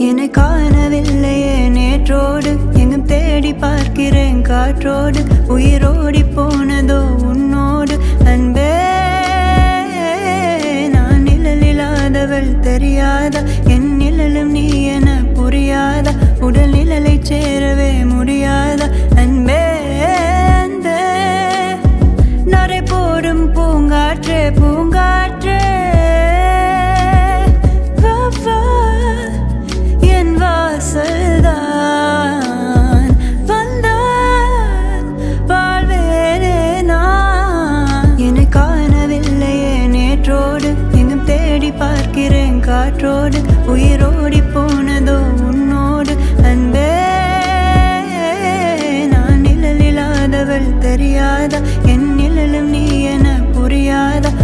என்னை காணவில்லையே நேற்றோடு எங்கும் தேடி பார்க்கிறேன் காற்றோடு உயிரோடி போனதோ உன்னோடு அன்பே நான் நிழலில்லாதவள் தெரியாதா என் நிழலும் நீ என புரியாதா உடல் நிழலை சேரவே முடியாதா அன்பே அன்பே நடை போடும் பூங்காற்றே பூங்காற்றே என் வாசல்தான் வந்தால் வாழ்வேனே நான் என்னை காணவில்லையே நேற்றோடு எங்கும் தேடி பார்க்கிறேன் காற்றோடு உயிரோடி